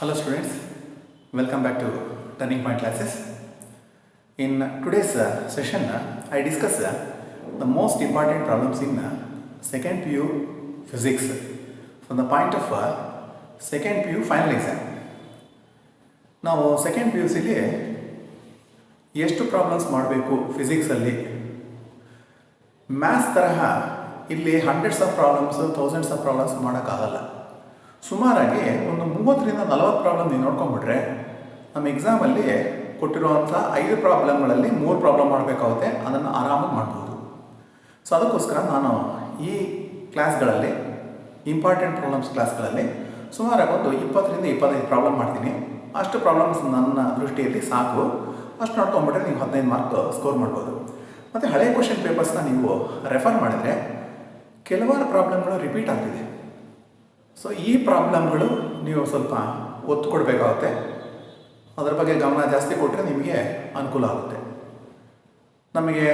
Hello students, welcome back to Turning Point classes. In today's session, I discuss the most important problems in second PU physics from the point of second PU final exam. ನಾವು second P U ಸಿಲಿ ಎಷ್ಟು problems ಮಾಡಬೇಕು ಫಿಸಿಕ್ಸಲ್ಲಿ maths ತರಹ ಇಲ್ಲಿ hundreds of problems thousands of problems ಮಾಡೋಕ್ಕಾಗಲ್ಲ. ಸುಮಾರಾಗಿ ಒಂದು 30ರಿಂದ 40 problem ನೀವು ನೋಡ್ಕೊಂಡ್ಬಿಟ್ರೆ ನಮ್ಮ ಎಕ್ಸಾಮಲ್ಲಿ ಕೊಟ್ಟಿರುವಂಥ 5 ಪ್ರಾಬ್ಲಮ್ಗಳಲ್ಲಿ 3 ಪ್ರಾಬ್ಲಮ್ ಮಾಡಬೇಕಾಗುತ್ತೆ, ಅದನ್ನು ಆರಾಮಾಗಿ ಮಾಡ್ಬೋದು. ಸೊ ಅದಕ್ಕೋಸ್ಕರ ನಾನು ಈ ಕ್ಲಾಸ್ಗಳಲ್ಲಿ ಇಂಪಾರ್ಟೆಂಟ್ ಪ್ರಾಬ್ಲಮ್ಸ್ ಕ್ಲಾಸ್ಗಳಲ್ಲಿ ಸುಮಾರಾಗಿ ಒಂದು 20ರಿಂದ 25 ಪ್ರಾಬ್ಲಮ್ ಮಾಡ್ತೀನಿ. ಅಷ್ಟು ಪ್ರಾಬ್ಲಮ್ಸ್ ನನ್ನ ದೃಷ್ಟಿಯಲ್ಲಿ ಸಾಕು. ಅಷ್ಟು ನೋಡ್ಕೊಂಡ್ಬಿಟ್ರೆ ನೀವು 15 ಮಾರ್ಕ್ ಸ್ಕೋರ್ ಮಾಡ್ಬೋದು. ಮತ್ತು ಹಳೆಯ ಕ್ವಶನ್ ಪೇಪರ್ಸ್ನ ನೀವು ರೆಫರ್ ಮಾಡಿದರೆ ಕೆಲವಾರು ಪ್ರಾಬ್ಲಮ್ಗಳು ರಿಪೀಟ್ ಆಗ್ತಿದೆ. ಸೊ ಈ ಪ್ರಾಬ್ಲಮ್ಗಳು ನೀವು ಸ್ವಲ್ಪ ಒತ್ತು ಕೊಡಬೇಕಾಗುತ್ತೆ. ಅದರ ಬಗ್ಗೆ ಗಮನ ಜಾಸ್ತಿ ಕೊಟ್ಟರೆ ನಿಮಗೆ ಅನುಕೂಲ ಆಗುತ್ತೆ. ನಮಗೆ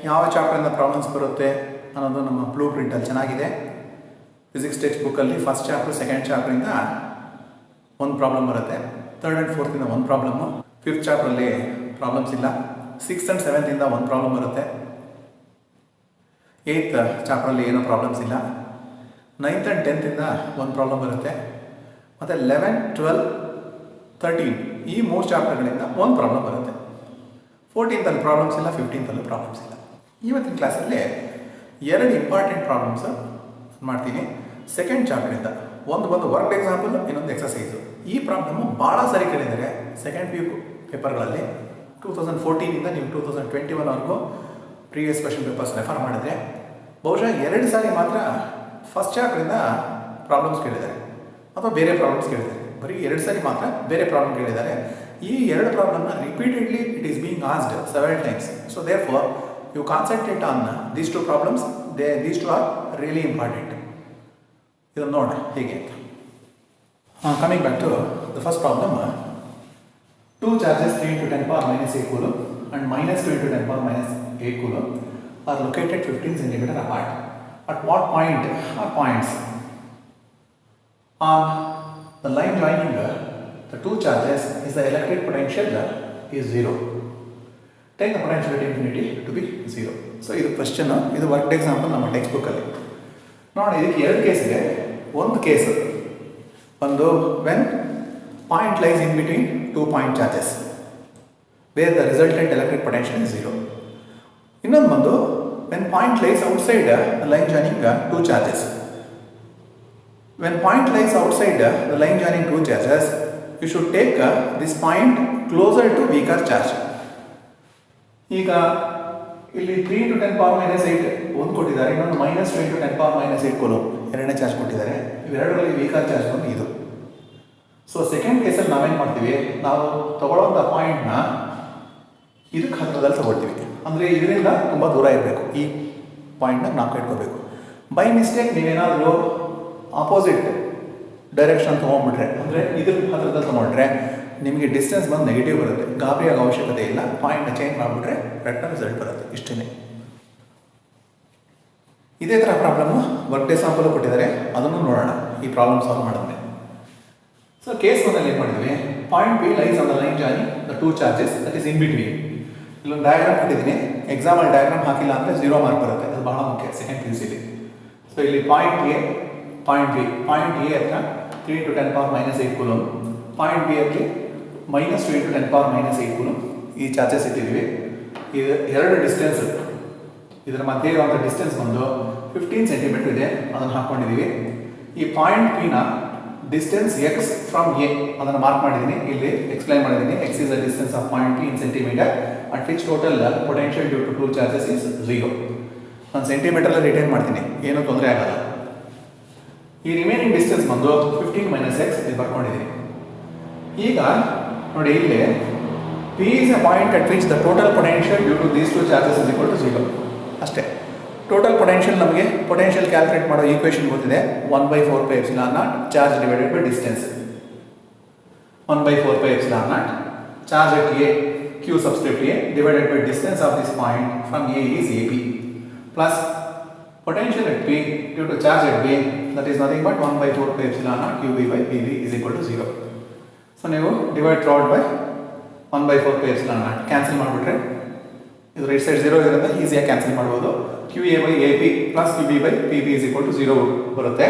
ಯಾವ ಚಾಪ್ಟರಿಂದ ಪ್ರಾಬ್ಲಮ್ಸ್ ಬರುತ್ತೆ ಅನ್ನೋದು ನಮ್ಮ ಬ್ಲೂ ಪ್ರಿಂಟಲ್ಲಿ ಚೆನ್ನಾಗಿದೆ. ಫಿಸಿಕ್ಸ್ ಟೆಕ್ಸ್ಟ್ ಬುಕ್ಕಲ್ಲಿ ಫಸ್ಟ್ ಚಾಪ್ಟರ್ ಸೆಕೆಂಡ್ ಚಾಪ್ಟ್ರಿಂದ ಒಂದು ಪ್ರಾಬ್ಲಮ್ ಬರುತ್ತೆ, ಥರ್ಡ್ ಆ್ಯಂಡ್ ಫೋರ್ತಿಂದ ಒಂದು ಪ್ರಾಬ್ಲಮ್ಮು, ಫಿಫ್ತ್ ಚಾಪ್ಟ್ರಲ್ಲಿ ಪ್ರಾಬ್ಲಮ್ಸ್ ಇಲ್ಲ, ಸಿಕ್ಸ್ತ್ ಆ್ಯಂಡ್ ಸೆವೆಂತಿಂದ ಒಂದು ಪ್ರಾಬ್ಲಮ್ ಬರುತ್ತೆ, ಏಯ್ತ್ ಚಾಪ್ಟ್ರಲ್ಲಿ ಏನೂ ಪ್ರಾಬ್ಲಮ್ಸ್ ಇಲ್ಲ, 9th ಆ್ಯಂಡ್ 10th ಒಂದು ಪ್ರಾಬ್ಲಮ್ ಬರುತ್ತೆ, ಮತ್ತು 11, 12, 13 ಈ 3 ಚಾಪ್ಟರ್ಗಳಿಂದ ಒಂದು ಪ್ರಾಬ್ಲಮ್ ಬರುತ್ತೆ. 14th ಅಲ್ಲಿ ಪ್ರಾಬ್ಲಮ್ಸ್ ಇಲ್ಲ, 15th ಅಲ್ಲೂ ಪ್ರಾಬ್ಲಮ್ಸ್ ಇಲ್ಲ. ಇವತ್ತಿನ ಕ್ಲಾಸಲ್ಲಿ 2 ಇಂಪಾರ್ಟೆಂಟ್ ಪ್ರಾಬ್ಲಮ್ಸ್ ಮಾಡ್ತೀನಿ. ಸೆಕೆಂಡ್ ಚಾಪ್ಟರಿಂದ ಒಂದು ವರ್ಕ್ ಎಕ್ಸಾಂಪಲ್, ಇನ್ನೊಂದು ಎಕ್ಸಸೈಸು. ಈ ಪ್ರಾಬ್ಲಮ್ಮು ಭಾಳ ಸರಿ ಕೇಳಿದ್ದಾರೆ ಸೆಕೆಂಡ್ ಪಿ ಯು ಪೇಪರ್ಗಳಲ್ಲಿ. 2014ಇಂದ ನೀವು 2021ವರೆಗೂ ಪ್ರೀವಿಯಸ್ ಕ್ವೆಶನ್ ಪೇಪರ್ಸ್ ರೆಫರ್ ಮಾಡಿದರೆ ಬಹುಶಃ 2 ಸಾರಿ ಮಾತ್ರ ಫಸ್ಟ್ ಚಾಪ್ಟ್ರಿಂದ ಪ್ರಾಬ್ಲಮ್ಸ್ ಕೇಳಿದ್ದಾರೆ ಅಥವಾ ಬೇರೆ ಪ್ರಾಬ್ಲಮ್ಸ್ ಕೇಳಿದ್ದಾರೆ. ಬರೀ 2 ಸಾರಿ ಮಾತ್ರ ಬೇರೆ ಪ್ರಾಬ್ಲಮ್ ಕೇಳಿದ್ದಾರೆ. ಈ 2 ಪ್ರಾಬ್ಲಮ್ನ repeatedly it is being asked several times. So therefore you concentrate on these 2 problems. These 2 are really important. ಇದನ್ನು ನೋಡಿ ಹೇಗೆ ಅಂತ. Coming back to the first problem. 2 charges 3 into 10 power minus 8 coulomb and minus 2 into 10 power minus 8 coulomb are located 15 centimeter apart. At what point or points on the line joining the 2 charges is the electric potential is 0. Take the potential at infinity to be 0. So ಇದು question, ಇದು work example ನಮ್ಮ text ಬುಕ್ಕಲ್ಲಿ. ನೋಡಿ, ಇದಕ್ಕೆ 2 case ಇದೆ. ಒಂದು case ಒಂದು when point lies in between 2 point charges where the resultant electric potential is 0. ಇನ್ನೊಂದು ಬಂದು when point lies outside the line joining 2 charges. When point lies outside the line joining 2 charges, you should take this point closer to weaker charge. ಈಗ ಇಲ್ಲಿ 3 into 10 power minus 8 ಒಂದು ಕೊಟ್ಟಿದ್ದಾರೆ, ಇನ್ನೊಂದು minus 2 into 10 power minus 8 coulomb ಎರಡನೇ charge ಕೊಟ್ಟಿದ್ದಾರೆ. ಇವೆರಡರಲ್ಲಿ weaker charge ಬಂದು ಇದು. So second ಕೇಸಲ್ಲಿ ನಾವೇನು ಮಾಡ್ತೀವಿ, ನಾವು ತಗೊಳ್ಳೋಂಥ ಪಾಯಿಂಟ್ನ ಇದಕ್ಕೆ ಹತ್ತಿರದಲ್ಲಿ ತಗೊಳ್ತೀವಿ. ಅಂದರೆ ಇದರಿಂದ ತುಂಬ ದೂರ ಇರಬೇಕು, ಈ ಪಾಯಿಂಟ್ನ ನಾವು ಇಟ್ಕೋಬೇಕು. ಬೈ ಮಿಸ್ಟೇಕ್ ನೀವೇನಾದರೂ ಆಪೋಸಿಟ್ ಡೈರೆಕ್ಷನ್ ತೊಗೊಂಡ್ಬಿಟ್ರೆ, ಅಂದರೆ ಇದ್ರ ಹತ್ತಿರದಲ್ಲಿ ತೊಗೊಂಡ್ರೆ ನಿಮಗೆ ಡಿಸ್ಟೆನ್ಸ್ ಬಂದು ನೆಗೆಟಿವ್ ಬರುತ್ತೆ. ಗಾಬರಿಯಾಗ ಅವಶ್ಯಕತೆ ಇಲ್ಲ, ಪಾಯಿಂಟ್ನ ಚೇಂಜ್ ಮಾಡಿಬಿಟ್ರೆ ಕರೆಕ್ಟಾಗಿ ರಿಸಲ್ಟ್ ಬರುತ್ತೆ. ಇಷ್ಟೇ. ಇದೇ ಥರ ಪ್ರಾಬ್ಲಮ್ಮು ವರ್ಕ್ ಎಕ್ಸಾಂಪಲ್ ಕೊಟ್ಟಿದ್ದಾರೆ, ಅದನ್ನು ನೋಡೋಣ ಈ ಪ್ರಾಬ್ಲಮ್ ಸಾಲ್ವ್ ಮಾಡಿದ್ರೆ. ಸೊ ಕೇಸ್ 1ಅಲ್ಲಿ ಏನು ಮಾಡಿದ್ವಿ, point B lies on the line joining the 2 charges that is in between. ಇಲ್ಲೊಂದು ಡಯಾಗ್ರಾಮ್ ಕೊಟ್ಟಿದ್ದೀನಿ, ಎಕ್ಸಾಮಲ್ಲಿ ಡಯಾಗ್ರಾಮ್ ಹಾಕಿಲ್ಲ ಅಂದರೆ 0 ಮಾರ್ಕ್ ಬರುತ್ತೆ. ಅದು ಬಹಳ ಮುಖ್ಯ ಸೆಕೆಂಡ್ ಪಿ ಯು ಸಿಲಿ. ಸೊ ಇಲ್ಲಿ point A, point B. Point A ಹತ್ರ 3 into 10 power minus 8 coulomb, point B ಅಲ್ಲಿ minus 2 into 10 power minus 8 coulomb ಈ ಚಾರ್ಜಸ್ ಇಟ್ಟಿದ್ದೀವಿ. ಇದು 2 ಡಿಸ್ಟೆನ್ಸ್, ಇದರ ಮಧ್ಯೆ ಇರುವಂಥ ಡಿಸ್ಟೆನ್ಸ್ ಬಂದು 15 centimeter ಇದೆ, ಅದನ್ನು ಹಾಕ್ಕೊಂಡಿದ್ದೀವಿ. ಈ ಪಾಯಿಂಟ್ ಪಿನ ಡಿಸ್ಟೆನ್ಸ್ ಎಕ್ಸ್ ಫ್ರಮ್ ಎ ಅದನ್ನು ಮಾರ್ಕ್ ಮಾಡಿದ್ದೀನಿ, ಇಲ್ಲಿ ಎಕ್ಸ್ಪ್ಲೈನ್ ಮಾಡಿದ್ದೀನಿ. X is the distance of point P in centimetre at which total potential due to 2 charges is 0. ನಾನು ಸೆಂಟಿಮೀಟರಲ್ಲಿ ರಿಟೈನ್ ಮಾಡ್ತೀನಿ, ಏನೂ ತೊಂದರೆ ಆಗಲ್ಲ. ಈ ರಿಮೈನಿಂಗ್ ಡಿಸ್ಟೆನ್ಸ್ ಬಂದು 15 minus x ಇಲ್ಲಿ ಬರ್ಕೊಂಡಿದ್ದೀನಿ. ಈಗ ನೋಡಿ, ಇಲ್ಲಿ P is a point at which the total potential due to these 2 charges is equal to 0. ಅಷ್ಟೇ. ಟೋಟಲ್ ಪೊಟೆನ್ಷಿಯಲ್ ನಮಗೆ ಪೊಟೆನ್ಷಿಯಲ್ ಕ್ಯಾಲ್ಕುಲೇಟ್ ಮಾಡೋ ಈಕ್ವೇಷನ್ ಗೊತ್ತಿದೆ, 1/4πε0 charge divided by distance. 1/4πε0 charge at A, Q subscript A divided by distance of this point from A is AP, plus potential at P due to charge at B, that is nothing but 1/4πε0 QB by PB is equal to 0. So ನೀವು divide throughout by 1/4 pi epsilon naught cancel ಮಾಡಿಬಿಟ್ರೆ ಇದು right side 0 ಇರೋದ್ರಿಂದ ಈಸಿಯಾಗಿ cancel ಮಾಡ್ಬೋದು. QA by AP plus QB by PB is equal to 0 ಬರುತ್ತೆ.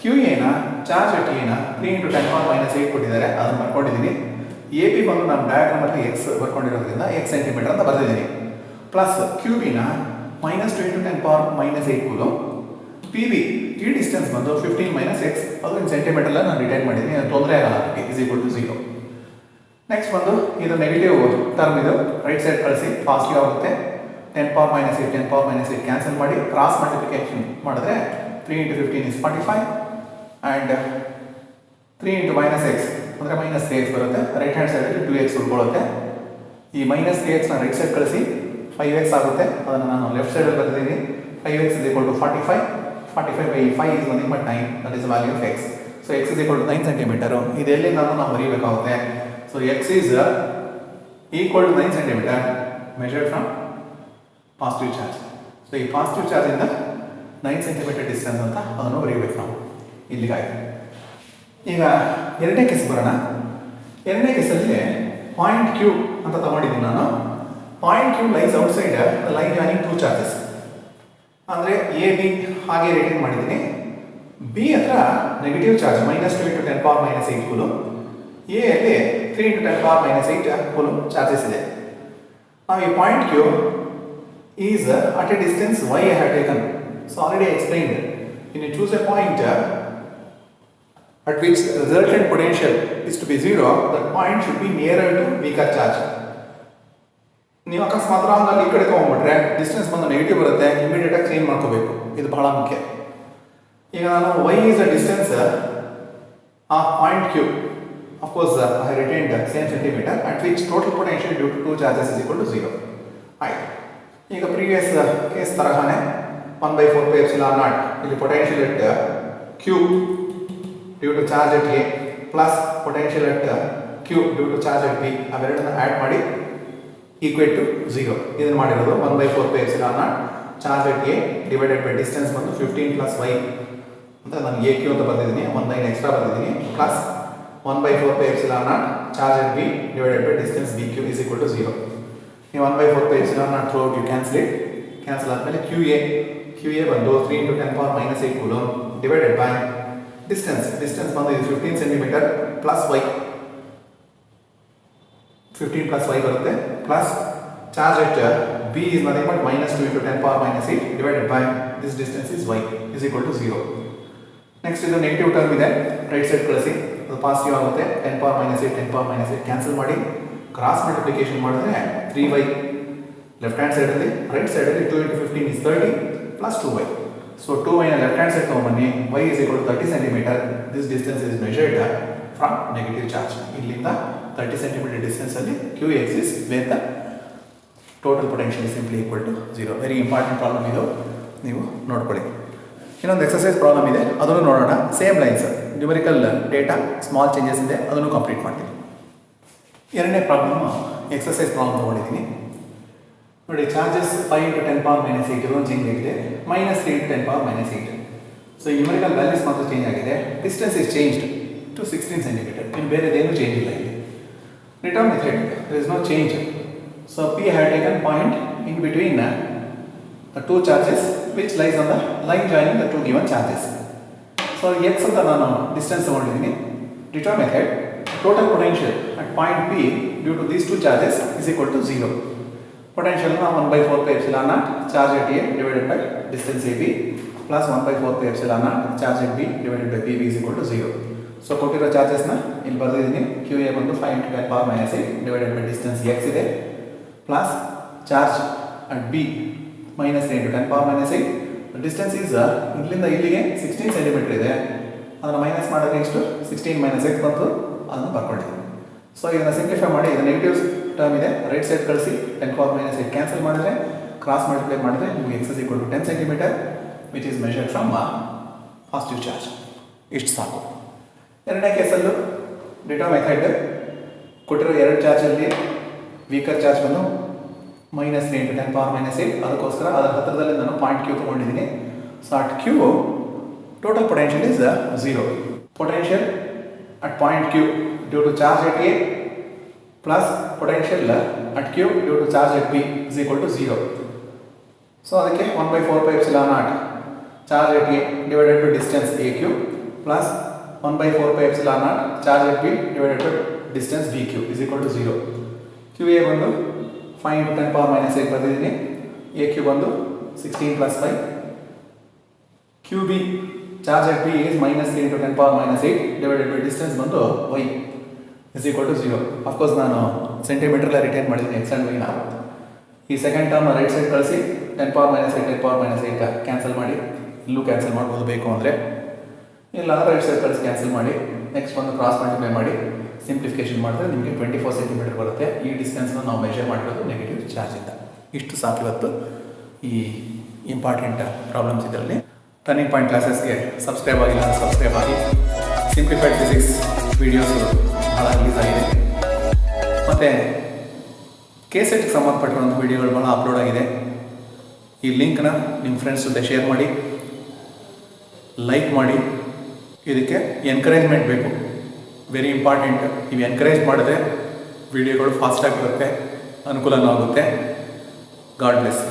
QAನ charge at ಎನ 3 × 10⁻⁸ ಕೊಟ್ಟಿದ್ದಾರೆ, ಅದನ್ನು ಬರ್ಕೊಂಡಿದ್ದೀನಿ. AP ಬಂದು ನಾನು ಡಯಾಗ್ರಾಮಲ್ಲಿ ಎಕ್ಸ್ ಬರ್ಕೊಂಡಿರೋದ್ರಿಂದ x ಸೆಂಟಿಮೀಟರ್ ಅಂತ ಬರೆದಿದ್ದೀನಿ. ಪ್ಲಸ್ QBನ -2 × 10⁻⁸ ಕೂಲಮ್. PB ಈ ಡಿಸ್ಟೆನ್ಸ್ ಬಂದು 15 - x, ಅದು ಇನ್ ಸೆಂಟಿಮೀಟರ್ ನಾನು ರಿಟೈನ್ ಮಾಡಿದ್ದೀನಿ, ಅದು ತೊಂದರೆ ಆಗಲ್ಲ, ಇಸ್ ಈಕ್ವಲ್ ಟು 0. ನೆಕ್ಸ್ಟ್ ಬಂದು ಇದು ನೆಗೆಟಿವ್ ಟರ್ಮ್, ಇದು ರೈಟ್ ಸೈಡ್ ಕಳಿಸಿ ಪಾಸಿಟಿವ್ ಆಗುತ್ತೆ. 10⁻⁸ 10⁻⁸ ಕ್ಯಾನ್ಸಲ್ ಮಾಡಿ ಕ್ರಾಸ್ ಮಲ್ಟಿಪ್ಲಿಕೇಶನ್ ಮಾಡಿದ್ರೆ 3 × 15 ಇಸ್ 45 ಆ್ಯಂಡ್ 3 × -x ಅಂದರೆ -3x ಬರುತ್ತೆ. ರೈಟ್ ಹ್ಯಾಂಡ್ ಸೈಡಲ್ಲಿ 2x ಉಳ್ಕೊಳ್ಳುತ್ತೆ. ಈ -3xನ ರೈಟ್ ಸೈಡ್ ಕಳಿಸಿ 5x ಆಗುತ್ತೆ, ಅದನ್ನು ನಾನು ಲೆಫ್ಟ್ ಸೈಡಲ್ಲಿ ಬರೆದಿದ್ದೀನಿ. 5x is equal to 45. 45 by 5 is nothing but 9, that is the value of x. So x is equal to 9 centimeter. ಇದೆಲ್ಲಿ ನಾವು ಬರೀಬೇಕಾಗುತ್ತೆ. So x is equal to 9 centimeter measured from positive charge. So ಈ positive charge ಇಂದ 9 centimeter distance ಅಂತ ಅದನ್ನು ಬರೀಬೇಕು ನಾವು. ಇಲ್ಲಿಗಾಯ್ತು. ಈಗ ಎರಡನೇ case ಬರೋಣ. ಎರಡನೇ ಕೇಸಲ್ಲಿ ಪಾಯಿಂಟ್ Q ಅಂತ ತಗೊಂಡಿದ್ದೀನಿ ನಾನು. Point Q lies outside the line joining two charges. ಅಂದರೆ AB ಹಾಗೆ ರೇಟಿಂಗ್ ಮಾಡಿದ್ದೀನಿ. B ಹತ್ರ ನೆಗೆಟಿವ್ ಚಾರ್ಜ್ -2 × 10⁻⁸ ಕೂಲಮ್. A ಅಲ್ಲಿ 3 × 10⁻⁸ ಕೂಲಮ್ ಚಾರ್ಜಸ್ ಇದೆ. ನಾವು ಈ point Q is at a distance y I have taken. So already explained. When you choose a point at which the resultant potential is to be 0, that point should be nearer to weaker charge. ನೀವು ಅಕಸ್ಮಾತ್ ರಾಂಗಲ್ಲಿ ಈ ಕಡೆ ತೊಗೊಂಡ್ಬಿಟ್ರೆ distance ಬಂದು negative ಬರುತ್ತೆ, ಇಮಿಡಿಯೇಟಾಗಿ clean ಮಾಡ್ಕೋಬೇಕು, ಇದು ಬಹಳ ಮುಖ್ಯ. ಈಗ ನಾನು y is a distance of point Q. Of course, I retained the same centimeter at which total potential due to two charges is equal to 0. ಆಯ್ತು. ಈಗ ಪ್ರೀವಿಯಸ್ ಕೇಸ್ ತರಹನೇ 1/4 ಪೈ ಎಪ್ಸಿಲಾನ್ ನಾಟ್ ಇಲ್ಲಿ potential at Q due to charge at A plus potential at Q due to charge at B, ಅವೆರಡನ್ನ add ಮಾಡಿ equate to 0. ಇದನ್ನು ಮಾಡಿರೋದು 1/4 pi epsilon naught charge at A divided by distance ಬಂದು 15 + y ಅಂತ ನಾನು AQ ಅಂತ ಬರ್ತಿದ್ದೀನಿ, 1 line extra ಬರ್ತಿದ್ದೀನಿ, plus 1/4 pi epsilon naught charge at B divided by distance BQ is equal to 0. ಈ 1/4 pi epsilon naught throughout you cancel it. Cancel ಆದಮೇಲೆ QA ಬಂದು 3 × 10⁻⁸ coulomb divided by distance ಬಂದು ಇದು 15 centimetre plus y, 15 + y ಬರುತ್ತೆ, plus charge at B is nothing but -2 × 10⁻⁸ divided by this distance is y is equal to 0. Next ಇದು negative term ಇದೆ, right side ಕಳಿಸಿ, ಅದು positive ಆಗುತ್ತೆ. 10⁻⁸ cancel ಮಾಡಿ cross multiplication ಮಾಡಿದ್ರೆ 3y ಲೆಫ್ಟ್ ಹ್ಯಾಂಡ್ ಸೈಡಲ್ಲಿ, right ಸೈಡಲ್ಲಿ 2 × 15 is 30 plus 2y. So 2y ನ ಲೆಫ್ಟ್ ಹ್ಯಾಂಡ್ ಸೈಡ್ ತೊಗೊಂಬನ್ನಿ, y is equal to 30 centimeter. This distance is measured from negative charge. ಇಲ್ಲಿಂದ 30 centimeter ಡಿಸ್ಟೆನ್ಸಲ್ಲಿ Q exists where the total potential is simply equal to 0. Very important problem ಇದು, ನೀವು ನೋಡ್ಕೊಳ್ಳಿ. ಇನ್ನೊಂದು exercise problem ಇದೆ, ಅದನ್ನು ನೋಡೋಣ. Same lines, numerical data small changes ಇದೆ, ಅದನ್ನು ಕಂಪ್ಲೀಟ್ ಮಾಡ್ತೀನಿ. ಎರಡನೇ ಪ್ರಾಬ್ಲಮ್ ಎಕ್ಸಸೈಸ್ ಪ್ರಾಬ್ಲಮ್ ತೊಗೊಂಡಿದ್ದೀನಿ ನೋಡಿ. ಚಾರ್ಜಸ್ 5 × 10⁻⁸ ಇದೊಂದು ಚೇಂಜ್ ಆಗಿದೆ, -3 × 10⁻⁸. ಸೊ ನ್ಯೂಮರಿಕಲ್ ವ್ಯಾಲ್ಯೂಸ್ ಮಾತ್ರ ಚೇಂಜ್ ಆಗಿದೆ. Distance is changed to 16 centimeter. ಇನ್ನು ಬೇರೆದೇನು ಚೇಂಜ್ ಇಲ್ಲ ಇಲ್ಲಿ. Return method there is no change. So P had taken point in between the two charges which lies on the line joining the two given charges. So x ಅಂತ ನಾನು distance ತಗೊಂಡಿದ್ದೀನಿ. Return method total potential at point P due to these two charges is equal to 0. Potential 1/4 pi epsilon naught charge at A divided by distance AB plus 1/4 pi epsilon naught charge at B divided by PB is equal to 0. So ಕೊಟ್ಟಿರೋ ಚಾರ್ಜಸ್ನ ಇಲ್ಲಿ ಬರೆದಿದ್ದೀನಿ. QA ಬಂದು 5 × 10⁻⁸ divided by distance x ಇದೆ, plus charge at B -3 × 10⁻⁸. Distance is ಇಲ್ಲಿಂದ ಇಲ್ಲಿಗೆ 16 centimeter ಇದೆ, ಅದನ್ನು ಮೈನಸ್ ಮಾಡಿದ್ರೆ ಎಷ್ಟು 16 - x ಬಂತು, ಅದನ್ನು ಬರ್ಕೊಂಡಿದ್ದೀನಿ. ಸೊ ಇದನ್ನು ಸಿಂಪ್ಲಿಫೈ ಮಾಡಿ, ಇದು ನೆಗೆಟಿವ್ ಟರ್ಮ್ ಇದೆ, ರೈಟ್ ಸೈಡ್ ಕಳಿಸಿ 10⁻⁸ ಕ್ಯಾನ್ಸಲ್ ಮಾಡಿದ್ರೆ ಕ್ರಾಸ್ ಮಲ್ಟಿಪ್ಲೈ ಮಾಡಿದ್ರೆ ನಿಮಗೆ x is equal to 10 centimeter which is measured from positive charge. ಇಷ್ಟು ಸಾಕು. ಎರಡನೇ ಕೇಸಲ್ಲೂ ರಿಟರ್ನ್ ಮೆಥಡ್ ಕೊಟ್ಟಿರೋ ಎರಡು ಚಾರ್ಜಲ್ಲಿ ವೀಕರ್ ಚಾರ್ಜ್ ಬಂದು -3 × 10⁻⁸. ಅದಕ್ಕೋಸ್ಕರ ಅದರ ಹತ್ತಿರದಲ್ಲಿ ನಾನು ಪಾಯಿಂಟ್ Q ತೊಗೊಂಡಿದ್ದೀನಿ. So at Q total potential is 0. Potential at point Q due to charge at A plus potential at Q due to charge at B is equal to 0. So ಅದಕ್ಕೆ 1/4πε0 charge at A divided by distance A Q plus 1/4πε0 charge at B divided by distance B Q is equal to 0. Q A ಬಂದು 5 × 10⁻⁸ ಬರ್ತಿದ್ದೀನಿ, A Q ಬಂದು 16 + 5. Q B charge at B is -3 × 10⁻⁸ divided by distance ಬಂದು y is equal to 0. Of course ನಾನು ಸೆಂಟಿಮೀಟ್ರಲ್ಲ retain ಮಾಡಿದ್ದೀನಿ x and ವೈನ. ಈ second term right side ಕಳಿಸಿ 10⁻⁸ cancel ಮಾಡಿ, ಇಲ್ಲೂ ಕ್ಯಾನ್ಸಲ್ ಮಾಡ್ಬೋದು ಬೇಕು ಅಂದರೆ, ಇಲ್ಲ ರೈಟ್ ಸೈಡ್ ಕಳಿಸಿ ಕ್ಯಾನ್ಸಲ್ ಮಾಡಿ. ನೆಕ್ಸ್ಟ್ ಒಂದು ಕ್ರಾಸ್ ಮಲ್ಟಿಪ್ಲೈ ಮಾಡಿ ಸಿಂಪ್ಲಿಫಿಕೇಶನ್ ಮಾಡಿದ್ರೆ ನಿಮಗೆ 24 ಸೆಂಟಿಮೀಟರ್ ಬರುತ್ತೆ. ಈ ಡಿಸ್ಟೆನ್ಸ್ನ ನಾವು ಮೆಷರ್ ಮಾಡಿರೋದು ನೆಗೆಟಿವ್ ಚಾರ್ಜಿಂದ. ಇಷ್ಟು ಸಾಕು ಇವತ್ತು ಈ ಇಂಪಾರ್ಟೆಂಟ್ ಪ್ರಾಬ್ಲಮ್ಸ್ ಇದರಲ್ಲಿ. ಟರ್ನಿಂಗ್ ಪಾಯಿಂಟ್ ಕ್ಲಾಸಸ್ಗೆ ಸಬ್ಸ್ಕ್ರೈಬ್ ಆಗಿಲ್ಲ ಅಂದರೆ ಸಬ್ಸ್ಕ್ರೈಬ್ ಆಗಿ. ಸಿಂಪ್ಲಿಫೈಡ್ ಫಿಸಿಕ್ಸ್ ವೀಡಿಯೋಸು ಭಾಳ ರಿಲೀಸ್ ಆಗಿದೆ, ಮತ್ತು ಕೆಸೆಟ್ಗೆ ಸಂಬಂಧಪಟ್ಟಿರುವಂಥ ವೀಡಿಯೋಗಳು ಭಾಳ ಅಪ್ಲೋಡ್ ಆಗಿದೆ. ಈ ಲಿಂಕ್ನ ನಿಮ್ಮ ಫ್ರೆಂಡ್ಸ್ ಜೊತೆ ಶೇರ್ ಮಾಡಿ, ಲೈಕ್ ಮಾಡಿ. ಇದಕ್ಕೆ ಎನ್ಕರೇಜ್ಮೆಂಟ್ ಬೇಕು, ವೆರಿ ಇಂಪಾರ್ಟೆಂಟ್. ನೀವು ಎನ್ಕರೇಜ್ ಮಾಡಿದ್ರೆ ವಿಡಿಯೋಗಳು ಫಾಸ್ಟಾಗಿ ಬರುತ್ತೆ, ಅನುಕೂಲನೂ ಆಗುತ್ತೆ. God bless.